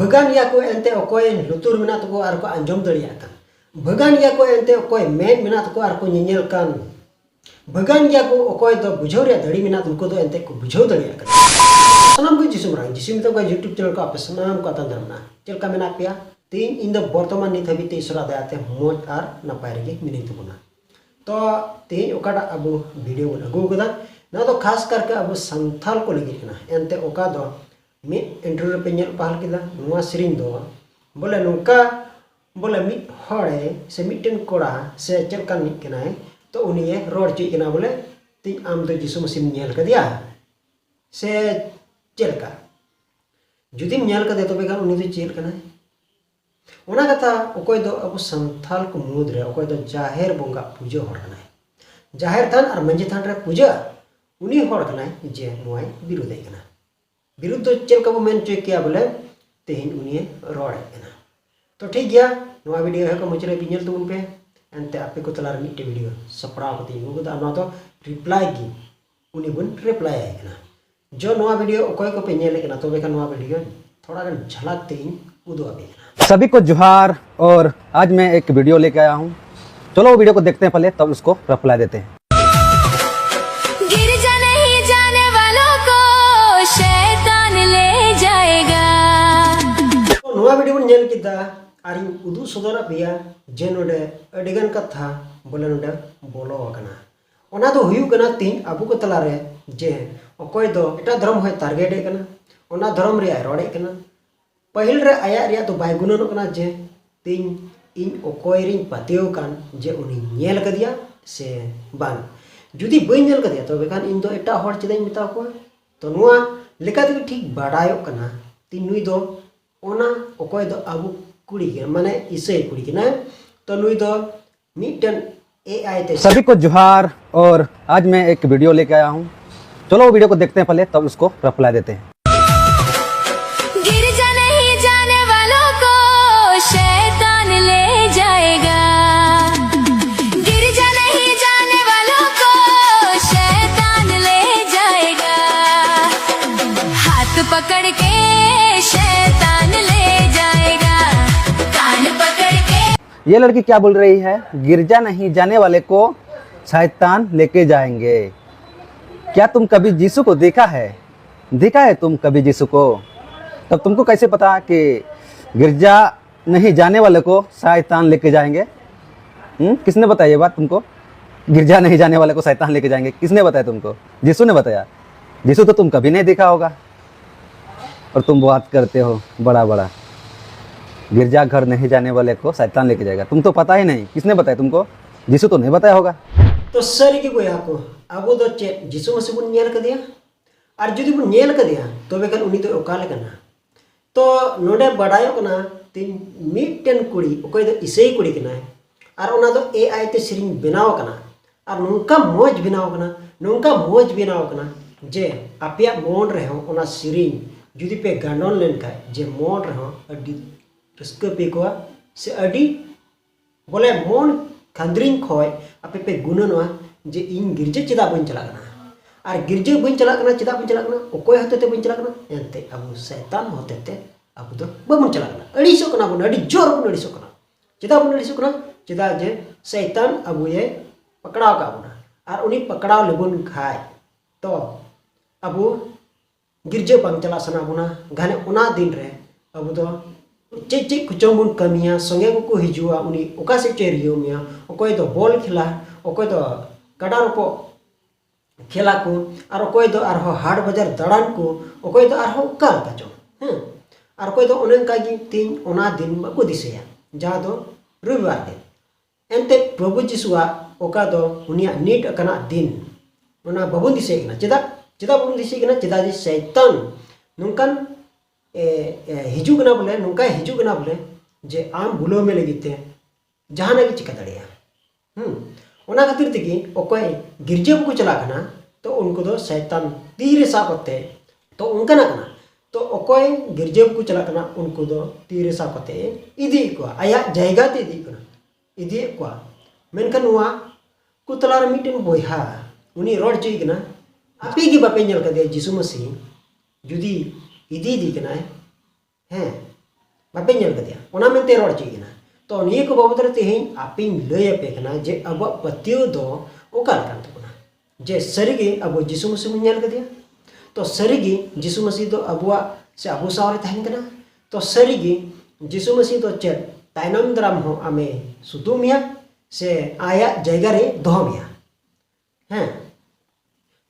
Bagan ya ko ente okoy lutur minat ko ar ko anjom dariyakan. Bagan ya ko ente okoy med minat ko ar ko nyelkan. Bagan ya ko okoy do bujhaw ria dari minat unko do ente ko bujhaw dariyakan. Sanam ko jisum to ko YouTube channel ko ape sanam ko tandarna. Chelka menap ya tin in the bortoman nit habite isra dayate moj ar napay rege mining tubuna. तो तेज ओकाटा अब video अगू कदा ना तो खास करके अब संथाल को लगी ना एंते ओका दो मी इंटरव्यू पे नेल पहल किदा नुआ सिरिंग दो बोले नुका बोले मी हड़े से मिटन कोड़ा से चलकन निक कना है तो उनिए रोड ची कना बोले ती आम तो जिसु मसीह नेल कदिया से चलका जुदी नेल कदे तो बेगा उनी तो चेल कना है ओना कथा ओकोय दो अब संथाल को मुद रे ओकोय दो जाहेर बोंगा पूजा होर कना है जाहेर थान और मंजी थान रे पूजा उनी होर कना है जे नुआय विरुद्ध है कना विरुद्ध तो चल कबो मेन चेक किया बोले तेहिन उनी रोड है कना तो ठीक गया नुआ वीडियो है को मुचरे पिनल तुम पे एंते आपे को तलार मिटे वीडियो सपड़ा कती गो दा ना तो रिप्लाई की उनी बुन रिप्लाई है कना जो नुआ वीडियो ओकोय को पे नेले कना तो बेका नुआ वीडियो थोड़ा गन झलक तेहिन उदो अबे सभी को जोहार। और आज मैं एक वीडियो लेके आया हूँ, चलो वो वीडियो को देखते हैं पहले तब उसको रिप्लाई देते हैं। गिरजा नहीं जाने वालों को शैतान ले जाएगा। तो नवा वीडियो बन नेल किदा आरी उदु सदरा बिया जे नोडे अडिगन कथा बोले नोडे बोलो कना ओना तो हुयु कना तीन अबु को तलारे जे ओकोय दो एटा धर्म होय टारगेट है कना ओना धर्म रे रोडे कना पहिल रे आया रिया तो बाय गुणन कना जे तीन इन ओकोय रिन पातियो कान जे उनी नेल कदिया से बान जुदी बई नेल कदिया तो बेखान इन दो एटा हर चिदाई मिता को तो नुआ लेका तो ठीक बाडायो कना तीन नुई दो ओना ओकोय दो अबु कुड़ी के माने इसे कुड़ी के ना तो नुई दो मिटन एआई ते सभी को जोहार। और आज मैं एक वीडियो लेके आया हूँ, चलो वो वीडियो को देखते हैं पहले तब उसको रिप्लाई देते हैं। गिरजा नहीं जाने वालों को शैतान ले जाएगा। गिरजा नहीं जाने वालों को शैतान ले जाएगा। हाथ पकड़ के शैतान ले जाएगा। कान पकड़ के। ये लड़की क्या बोल रही है, गिरजा नहीं जाने वाले को शैतान लेके जाएंगे। क्या तुम कभी यीशु को देखा है तुम कभी यीशु को? तब तुमको कैसे पता कि गिरजा नहीं जाने वाले को शैतान लेके जाएंगे? किसने बताया ये बात तुमको? गिरजा नहीं जाने वाले को शैतान लेके जाएंगे किसने बताया तुमको? यीशु ने बताया। यीशु तो तुम कभी नहीं देखा होगा और तुम बात करते हो बड़ा बड़ा, गिरजा घर नहीं जाने वाले को शैतान लेके जाएगा। तुम तो पता ही नहीं, किसने बताया तुमको? यीशु तो नहीं बताया होगा। तो सर की गोया को अबो दो चे जिसु मसीह बुन नेल कदिया और जुदी बुन नेल कदिया तो बेकन उनी तो ओकाले कना तो नोडे बडायो कना तीन मिटन कुड़ी ओकोय दो इसेई कुड़ी कना और ओना दो एआई ते सिरिंग बनाव कना और नुंका मोज बनाव कना जे आपिया मोन रहे हो ओना सिरिंग जुदी पे गांडोन लेन का जे मोन रहे हो अडी रस्के पे को से अडी बोले मोन खंद्रिंग खोय आपे पे गुणनवा जे इन गिरजे चिदा बन चला कना और गिरजे बन चला कना चिदा बन चला कना ओकोय होते ते बन चला कना एंते अब शैतान होते ते अब तो बन चला कना अड़ीसो कना बन अड़ी जोर बन अड़ीसो कना चिदा बन अड़ीसो कना चिदा जे शैतान अब ये पकड़ाव का बना और उनी पकड़ाव लेबुन खाय तो अब गिरजे बन चला सना बना घने उना दिन रे अब तो चे कुचोंबुन कमिया संगे को हिजुआ उनी ओका से चेरियो मिया ओकोय दो बॉल खेला ओकोय दो कड़ा रोपो खेला को और ओकोय दो आरो हाट बाजार दड़ान को ओकोय दो आरो का चो और ओकोय दो ओनेन कागी तीन ओना दिन को दिसेया जहां दो रविवार दिन एंते प्रभु जिसुआ ओका दो उनिया नीट अकना दिन ओना बाबुन दिसेगना चिदा बाबुन दिसेगना चिदा जी शैतान नुंकन हिजुगना बोले नुंका हिजुगना बोले जे आम बुलो में लगिते जहां ना चिका दड़िया ओना खातिर तगी ओकोय गिरजे को चला कना तो उनको दो शैतान तीरे साकते तो उनका ना कना तो ओकोय गिरजे को चला कना उनको दो तीरे साकते इदी को आया जायगा ते इदी को मेनखान नुआ कुतलार मिटन बोयहा उनी रोड चीगना आपी की बापे नेल कदे यीशु मसीह जुदी इदी दी कना है बापे नेल कदिया ओना मेनते रोड चीना तो निये को बाबद रे तेहें आपिन लय पे कना जे अब पतियो दो ओकाल कान तबना जे सरीगे अब जिसु मसीह mun नेल कदिया तो सरीगे जिसु मसीह दो अबुआ से अबु सावरे तहन कना तो सरीगे जिसु मसीह दो चेत ताइनम दराम हो आमे सुदुमिया से आया जायगा रे दोहमिया हैं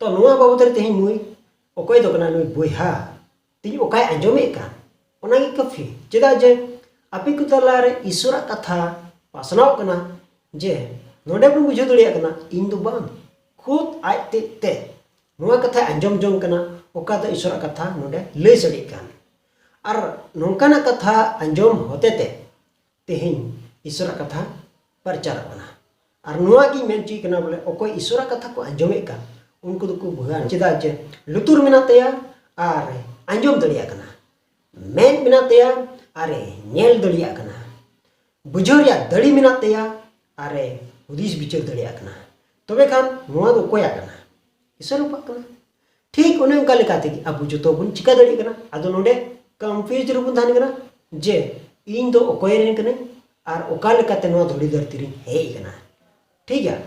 तो नुआ बाबद रे तेहें मुई ओकय दो कना नुई बोयहा ती ओकाय अंजोमे का ओना गे कफी चेदा जे आपी को तला रे ईश्वरा कथा पासनाव कना जे नोडे बन बुझो दड़िया कना इन दो बांग खुद आय ते नुआ कथा अंजोम जोंग कना ओका दो ईश्वरा कथा नोडे लय सड़ी कान और नोंकाना कथा अंजोम होते ते तेहें ईश्वरा कथा प्रचार कना और नुआ की मेनची कना बोले ओकोय ईश्वरा कथा को अंजोमे का उनको दो को भगान चेदा जे लुतुर मेना तेया और अंजोम दड़िया कना मेन मेना तेया अरे नेल दड़िया कना बुझोरिया दड़ी मेना तेया अरे हुदिस बिचार दड़िया कना तबे खान नुआ दो कोया कना ईश्वर उपा कना ठीक ओने उनका लेकाते कि अब जो तो बुन चिका दड़ी कना आदो नोडे कंफ्यूज रुबुन धान कना जे इन दो ओकोय रेन कने और ओका लेकाते नुआ धोड़ी धरती रे हे कना ठीक है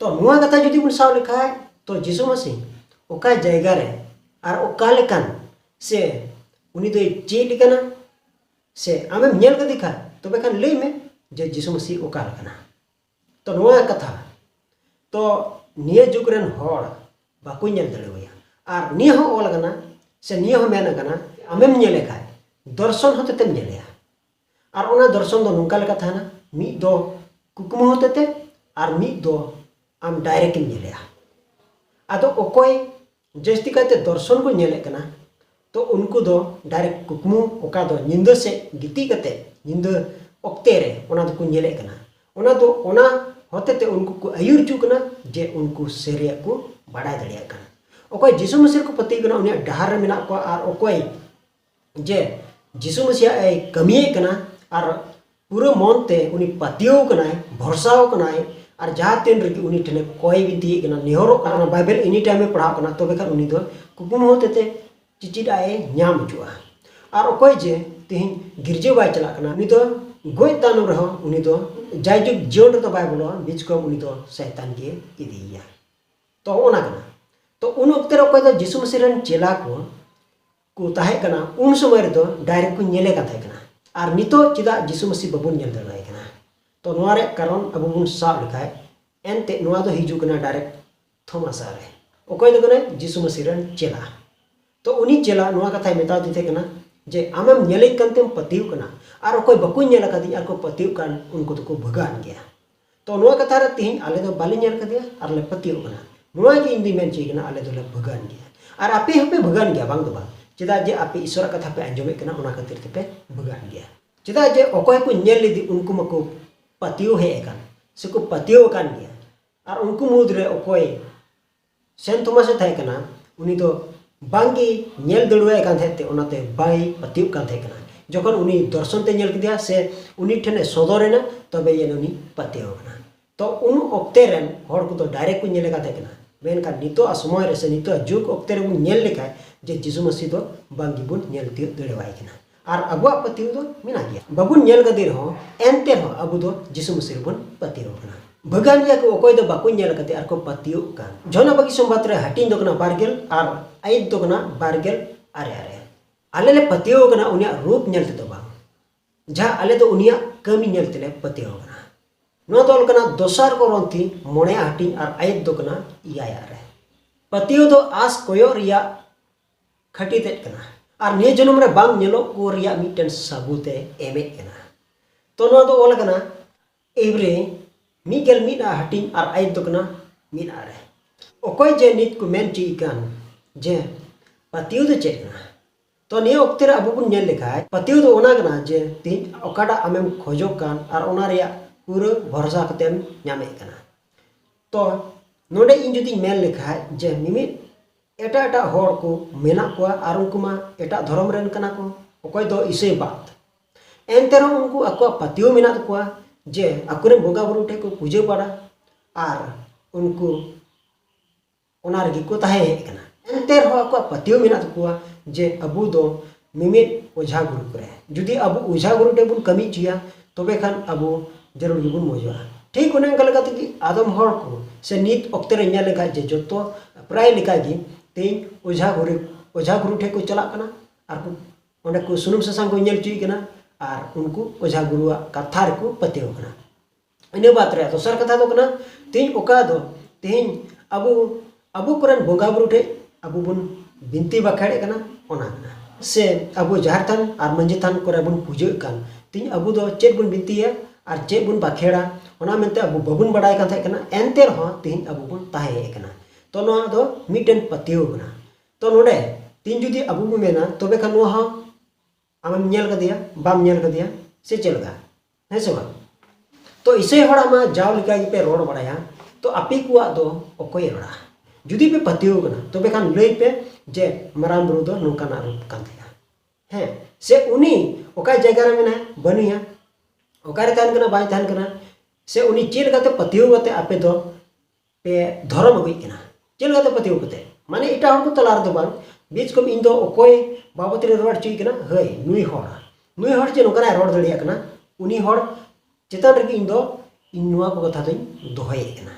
तो नुआ कथा जुदी बुन साव लिखा है तो जिसु मसीह ओका जायगा रे और ओका लेकान से उनी दो चेट कना से आमे नेल के दिखा तो बेखान लई में जे जिसु मसीह ओका लेकाना तो नुआ कथा तो निये जुग रेन होड़ बाको नेल दड़ेवया और निये हो ओल कना से निये हो मेना कना आमेम नेले खाय दर्शन होते तेम नेलेया और ओना दर्शन दो नुंका लेका थाना मी दो कुकुमु होते ते और मी दो आम डायरेक्ट नेलेया आदो ओकोय जस्ती काते दर्शन को नेले कना तो उनको दो डायरेक्ट कुकमु ओका दो निंदा से गिती कते निंदा ओक्ते रे ओना दो को नेले कना ओना दो ओना होते ते उनको को आयुर चुकना जे उनको सेरिया को बाड़ा दड़िया कना ओकोय जिसु मसीह को पति कना उनी डहार रे मेना को और ओकोय जे जिसु मसीह ए कमिये कना और पूरा मन ते उनी पतियो कनाय भरसाओ कनाय और जहाँ तीन रे उनी ठने कोई भी दी कना नेहरो कना बाइबल एनी टाइम में पढ़ा कना तबे खान उनी दो कुकुम होते ते चिचिडाए न्याम जुआ और ओकोय जे तिहिं गिरजे बाय चला कना उनी दो गोय तानु रहो उनी दो जायजुग जीवन रे तो बाय बोलो बीच को उनी दो शैतान के इदिया तो ओना कना तो उन वक्त रे ओकोय दो जिसु मसीह रन चेला को ताहे कना उन समय रे दो डायरेक्ट को नेले का थाहे कना और नितो चिदा जिसु मसीह बबुन नेल दड़ाय कना तो नोआ रे कारण अब बुन साब लिखाय एनते नोआ दो हिजु कना डायरेक्ट थोमास रे ओकोय दो कने जिसु मसीह रन चेला तो उनी चेला नोआ कथा मेता दिते कना जे आमेम नेले कनतेम पतिव कना और ओकोय बकु नेल कदी आर को पतिव कान उनको तो को भगान गया तो नोआ कथा रे तिहिं आले दो बाली नेल कदिया और ले पतिव कना नोआ की इंदी मेन ची कना आले दो ले भगान गया और आपे हपे भगान गया बांग दो बांग चेदा जे आपे ईश्वर कथा पे अंजोमे कना ओना खातिर ते पे भगान गया चेदा जे ओकोय को नेल लिदी उनको मको पतिव हे कान से को पतिव कान गया और उनको मुद रे ओकोय सेंट थॉमस थाय कना उनी दो बांगी नेल दड़ुए कान थे ओनाते बाई पतिव कान थे कना जखन उनी दर्शन ते नेल किदिया से उनी ठने सदरेना तबे ये उनी पतिव कना तो उन ओक्ते रेन होड़ को तो डायरेक्ट को नेले का थे कना मेनका नितो समय रे से नितो जुग ओक्ते रे बुन नेल लेखाय जे जिसु मसीह दो बांगी बुन नेल ति दड़ेवाय कना और अबुआ पतिव दो मिना गया बाबुन नेल गदिर हो एनते हो अबु दो जिसु मसीह बुन पतिव कना भगान गया को ओकोय दो बाको नेल कते आर को पतिव कान जोना बाकी संबात रे हटिन दो कना बारगेल और आइद दो कना बारगेल अरे अरे आले ले पतिव कना उनिया रूप नेल ते दो बा जहा आले दो उनिया कमी नेल ते ले पतिव कना नो दल कना दोसार को रंती मोणे हटिन और आइद दो कना इया रे पतिव दो आस कोयो रिया खटी ते कना और ने जन्म रे बांग नेलो को रिया मिटन साबुते एमे कना तो नो दो ओल कना एवरे मिगेल मिना हटिन और आइद दो कना मिना रे ओकोय जे नित को मेन ची कान जे पतिव दो चेक कना तो नियो ओक्ते रे अबु बुन नेल लेखाय पतिव दो ओना कना जे ती ओकाडा आमेम खोजो कान और ओना रिया पूरा भरोसा कतेम ᱧᱟᱢᱮ कना तो नोडे इन जुदी मेल लेखाय जे मिमित एटा एटा होड़ को मेना को और उनको मा एटा धर्म रेन कना को ओकोय दो इसे बात एनते रो उनको अको पतियो मेना को जे अकुरे बोगा बुरु ठे को पूजे पड़ा और उनको ओनार गी को ताहे कना एनते रो अको पतियो मेना को जे अबु दो मिमित ओझा गुरु करे जुदी अब ओझा गुरु टे बुन कमी चिया तबे खान अब जरूर गिबुन मोजवा ठीक उन्हें अंकल का कि आदम हर को से नीत ऑक्टे रे ᱧᱮᱞ लेखा जे जोतो प्राय लेखा गी तेज ओझा गुरु ठे को चला कना आर को ओंडे को सुनुम ससांग को ᱧᱮल चुई कना आर उनको ओझा गुरुआ कथा रे को पतेव कना इने बात रे दोसर कथा दो कना तेज ओका दो तेज अब करन बोंगा बुरु ठे अब बुन बिनती बाखेड़े कना ओना से अब जहर थान और मंजी थान करे बुन पूजा कान तीन अब दो चेक बुन बिनतीया और चेक बुन बाखेड़ा ओना मेनते अब बबुन बड़ाय कान थाय कना एनते रह तीन अब बुन ताहे कना तो नो दो मिटेन पतियो कना तो नोडे तीन जुदी अब बु मेना तबे खान नो हा आम ᱧᱮᱞ कदिया बाम ᱧᱮᱞ कदिया से चलगा है से बा तो इसे हड़ा मा जाव लिका पे रोड बड़ाया तो आपी कुआ दो ओकोय रोड़ा जुदी पे पतियो कना तबे खान लई पे जे मराम बुरु दो नोकाना रूप कान है से उनी ओका जगह रे मेना बनिया ओकारे तान कना बाय तान कना से उनी चेल गाते पतियो गाते आपे दो पे धर्म अगुई कना चेल गाते पतियो गाते माने इटा हर को तलार दो बान बीच को इन दो ओकोय बाबत रे रोड चुई कना हय नुई हर जे नोकाना रोड दड़िया कना उनी हर चेतान रे इन दो इन नुआ को कथा दोई दोहय कना